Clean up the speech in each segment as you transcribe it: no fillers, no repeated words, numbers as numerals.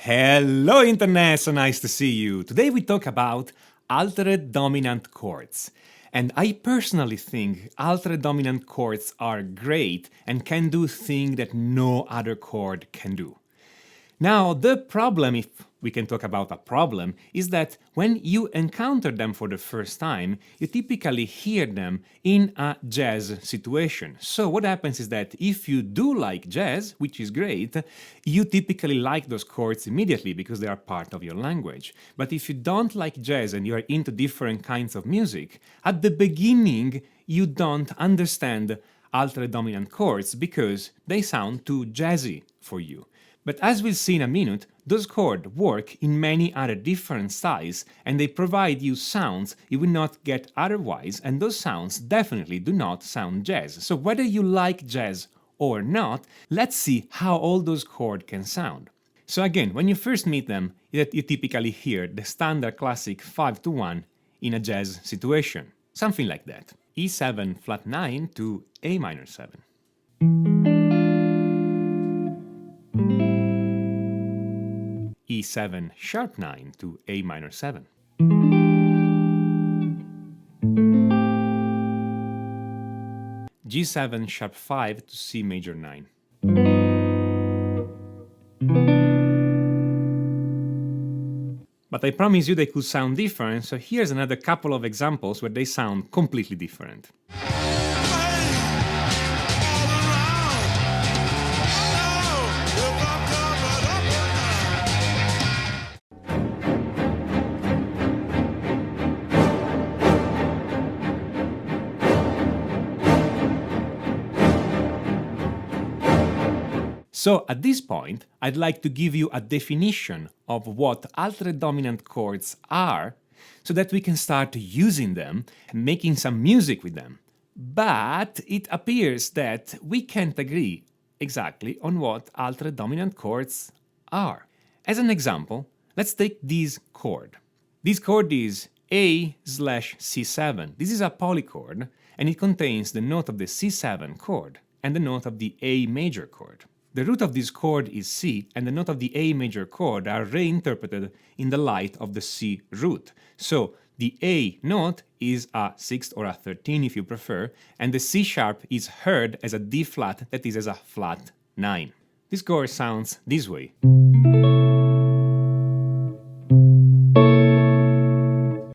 Hello Internet, so nice to see you. Today we talk about altered dominant chords. And I personally think altered dominant chords are great and can do things that no other chord can do. Now, the problem, if we can talk about a problem, is that when you encounter them for the first time, you typically hear them in a jazz situation. So what happens is that if you do like jazz, which is great, you typically like those chords immediately because they are part of your language. But if you don't like jazz and you are into different kinds of music, at the beginning you don't understand altered dominant chords because they sound too jazzy for you. But as we'll see in a minute, those chords work in many other different styles and they provide you sounds you will not get otherwise, and those sounds definitely do not sound jazz. So whether you like jazz or not, let's see how all those chords can sound. So again, when you first meet them, you typically hear the standard classic 5-1 in a jazz situation. Something like that. E7 flat 9 to A minor 7. E7 sharp 9 to A minor 7. G7 sharp 5 to C major 9. But I promise you they could sound different, so here's another couple of examples where they sound completely different. So at this point, I'd like to give you a definition of what altered dominant chords are so that we can start using them and making some music with them. But it appears that we can't agree exactly on what altered dominant chords are. As an example, let's take this chord. This chord is A/C7. This is a polychord and it contains the note of the C7 chord and the note of the A major chord. The root of this chord is C, and the note of the A major chord are reinterpreted in the light of the C root. So the A note is a 6th or a 13 if you prefer, and the C sharp is heard as a D flat, that is as a flat 9. This chord sounds this way.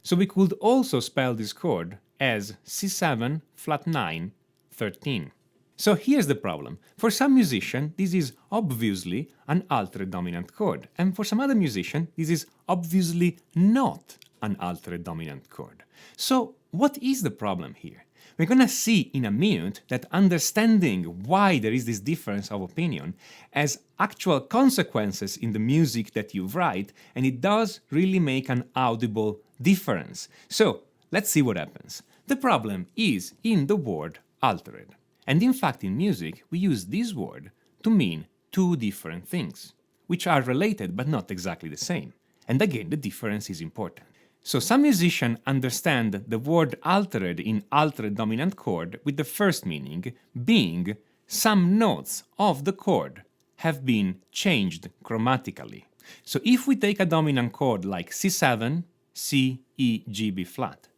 So we could also spell this chord as C7 flat 9 13. So here's the problem. For some musician, this is obviously an altered dominant chord, and for some other musician, this is obviously not an altered dominant chord. So what is the problem here? We're gonna see in a minute that understanding why there is this difference of opinion has actual consequences in the music that you write, and it does really make an audible difference. So let's see what happens. The problem is in the word altered. And in fact, in music, we use this word to mean two different things, which are related but not exactly the same. And again, the difference is important. So some musicians understand the word altered in altered dominant chord with the first meaning being some notes of the chord have been changed chromatically. So if we take a dominant chord like C7, C, E, G, B flat,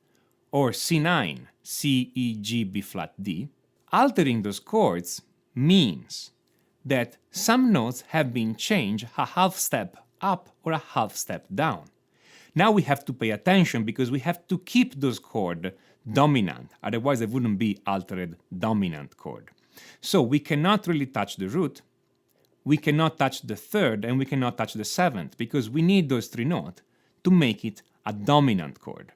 or C9, C, E, G, B flat, D, altering those chords means that some notes have been changed a half step up or a half step down. Now we have to pay attention because we have to keep those chords dominant, otherwise they wouldn't be altered dominant chord. So we cannot really touch the root, we cannot touch the third, and we cannot touch the seventh because we need those three notes to make it a dominant chord.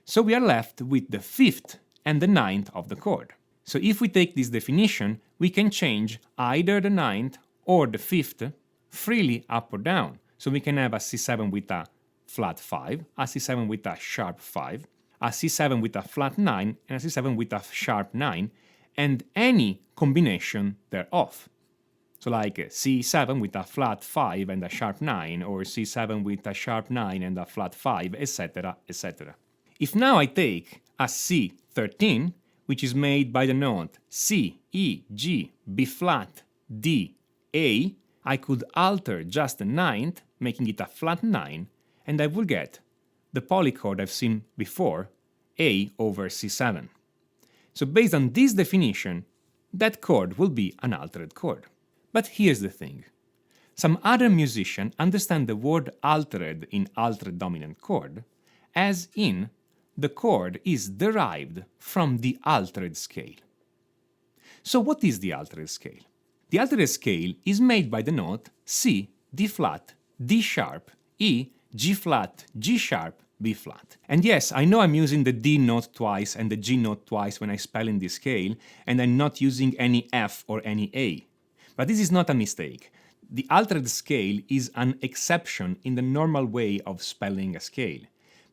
So we are left with the fifth and the ninth of the chord. So if we take this definition, we can change either the ninth or the fifth freely up or down. So we can have a C7 with a flat 5, a C7 with a sharp 5, a C7 with a flat 9, and a C7 with a sharp 9, and any combination thereof. So like C7 with a flat 5 and a sharp 9, or C7 with a sharp 9 and a flat 5, etc., etc. If now I take a C13, which is made by the note C, E, G, B flat, D, A, I could alter just the ninth, making it a flat 9, and I will get the polychord I've seen before, A over C7. So based on this definition, that chord will be an altered chord. But here's the thing. Some other musicians understand the word altered in altered dominant chord as in the chord is derived from the altered scale. So what is the altered scale? The altered scale is made by the note C, D flat, D sharp, E, G flat, G sharp, B flat. And yes, I know I'm using the D note twice and the G note twice when I spell in this scale, and I'm not using any F or any A. But this is not a mistake. The altered scale is an exception in the normal way of spelling a scale,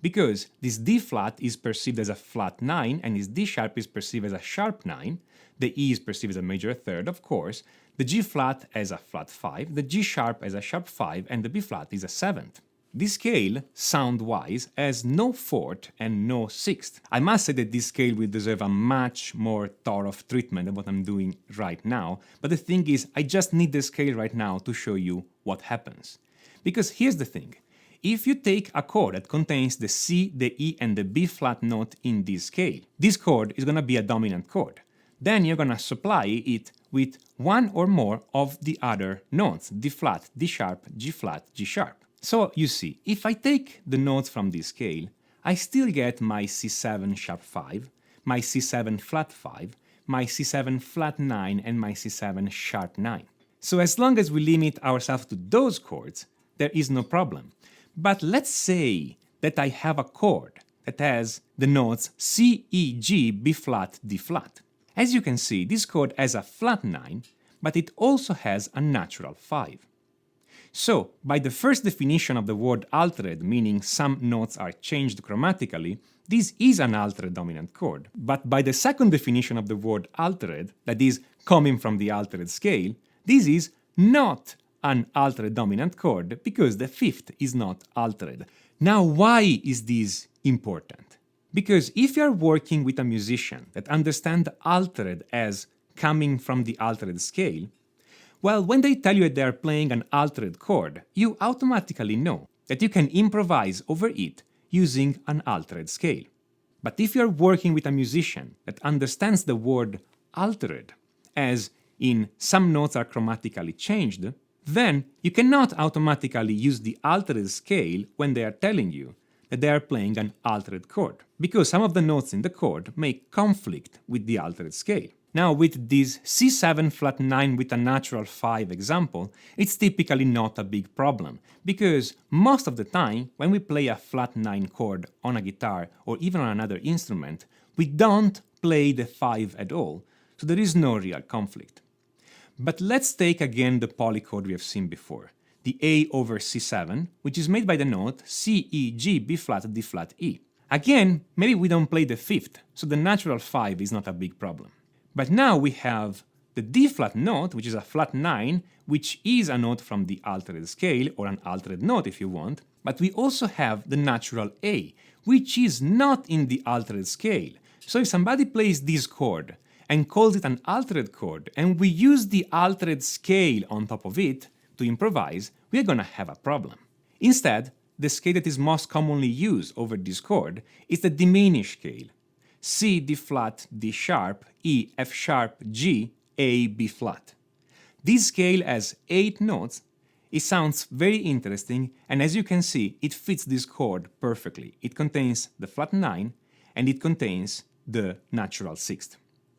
because this D flat is perceived as a flat 9 and this D sharp is perceived as a sharp 9, the E is perceived as a major third, of course, the G flat as a flat 5, the G sharp as a sharp 5, and the B flat is a 7th. This scale, sound-wise, has no fourth and no sixth. I must say that this scale will deserve a much more thorough treatment than what I'm doing right now, but the thing is, I just need the scale right now to show you what happens. Because here's the thing. If you take a chord that contains the C, the E, and the B flat note in this scale, this chord is going to be a dominant chord. Then you're going to supply it with one or more of the other notes, D flat, D sharp, G flat, G sharp. So you see, if I take the notes from this scale, I still get my C7 sharp 5, my C7 flat 5, my C7 flat 9, and my C7 sharp 9. So as long as we limit ourselves to those chords, there is no problem. But let's say that I have a chord that has the notes C, E, G, B flat, D flat. As you can see, this chord has a flat 9, but it also has a natural 5. So, by the first definition of the word altered, meaning some notes are changed chromatically, this is an altered dominant chord. But by the second definition of the word altered, that is, coming from the altered scale, this is not an altered dominant chord because the fifth is not altered. Now, why is this important? Because if you are working with a musician that understands altered as coming from the altered scale, well, when they tell you that they are playing an altered chord, you automatically know that you can improvise over it using an altered scale. But if you are working with a musician that understands the word altered, as in some notes are chromatically changed, then you cannot automatically use the altered scale when they are telling you that they are playing an altered chord, because some of the notes in the chord may conflict with the altered scale. Now, with this C7 flat 9 with a natural 5 example, it's typically not a big problem, because most of the time, when we play a flat 9 chord on a guitar or even on another instrument, we don't play the 5 at all, so there is no real conflict. But let's take again the polychord we have seen before, the A over C7, which is made by the note C, E, G, B flat, D flat, E. Again, maybe we don't play the fifth, so the natural 5 is not a big problem. But now we have the D flat note, which is a flat 9, which is a note from the altered scale, or an altered note if you want, but we also have the natural A, which is not in the altered scale. So if somebody plays this chord and calls it an altered chord, and we use the altered scale on top of it to improvise, we're gonna have a problem. Instead, the scale that is most commonly used over this chord is the diminished scale. C, D flat, D sharp, E, F sharp, G, A, B flat. This scale has 8 notes. It sounds very interesting, and as you can see, it fits this chord perfectly. It contains the flat 9, and it contains the natural 6th.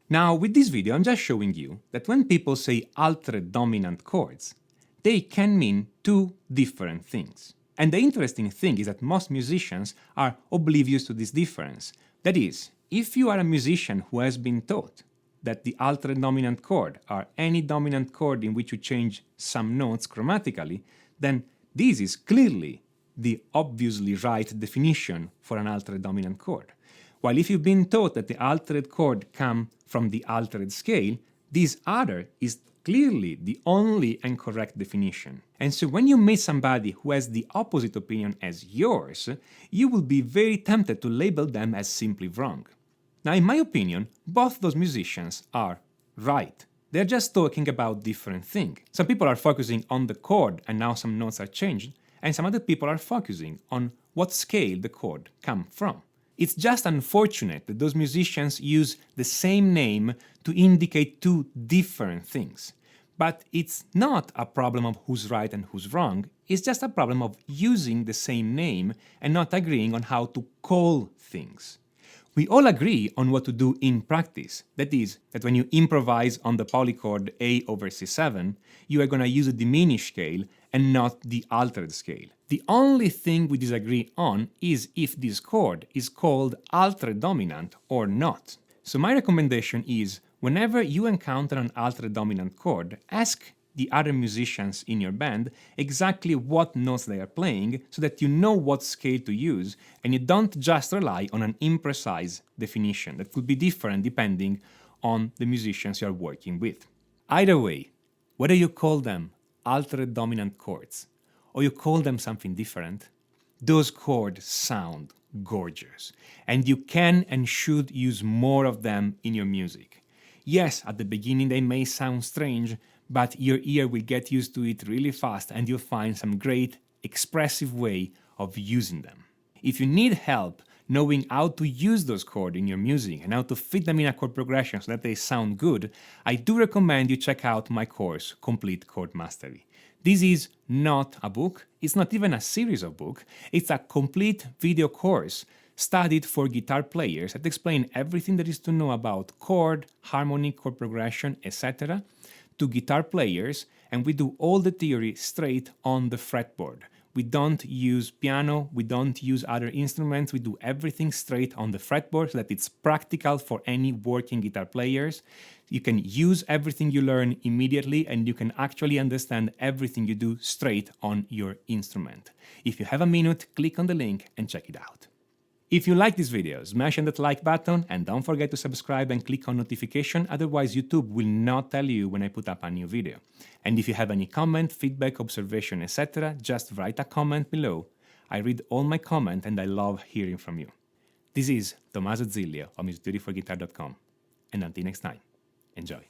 Now, with this video, I'm just showing you that when people say altered dominant chords, they can mean two different things. And the interesting thing is that most musicians are oblivious to this difference. That is, if you are a musician who has been taught that the altered dominant chord are any dominant chord in which you change some notes chromatically, then this is clearly the obviously right definition for an altered dominant chord. While if you've been taught that the altered chord come from the altered scale, this other is clearly the only and correct definition. And so when you meet somebody who has the opposite opinion as yours, you will be very tempted to label them as simply wrong. Now, in my opinion, both those musicians are right. They're just talking about different things. Some people are focusing on the chord and now some notes are changed, and some other people are focusing on what scale the chord come from. It's just unfortunate that those musicians use the same name to indicate two different things. But it's not a problem of who's right and who's wrong, it's just a problem of using the same name and not agreeing on how to call things. We all agree on what to do in practice. That is, that when you improvise on the polychord A over C7, you are going to use a diminished scale and not the altered scale. The only thing we disagree on is if this chord is called altered dominant or not. So my recommendation is, whenever you encounter an altered dominant chord, ask the other musicians in your band exactly what notes they are playing so that you know what scale to use and you don't just rely on an imprecise definition that could be different depending on the musicians you are working with. Either way, whether you call them altered dominant chords or you call them something different, those chords sound gorgeous and you can and should use more of them in your music. Yes, at the beginning they may sound strange, but your ear will get used to it really fast and you'll find some great expressive way of using them. If you need help knowing how to use those chords in your music and how to fit them in a chord progression so that they sound good, I do recommend you check out my course, Complete Chord Mastery. This is not a book, it's not even a series of books, it's a complete video course studied for guitar players that explain everything there is to know about chord, harmony, chord progression, etc. to guitar players, and we do all the theory straight on the fretboard. We don't use piano, we don't use other instruments, we do everything straight on the fretboard so that it's practical for any working guitar players. You can use everything you learn immediately and you can actually understand everything you do straight on your instrument. If you have a minute, click on the link and check it out. If you like this video, smash on that like button and don't forget to subscribe and click on notification, otherwise YouTube will not tell you when I put up a new video. And if you have any comment, feedback, observation, etc., just write a comment below. I read all my comments and I love hearing from you. This is Tommaso Zilio of musictheoryforguitar.com, and until next time, enjoy.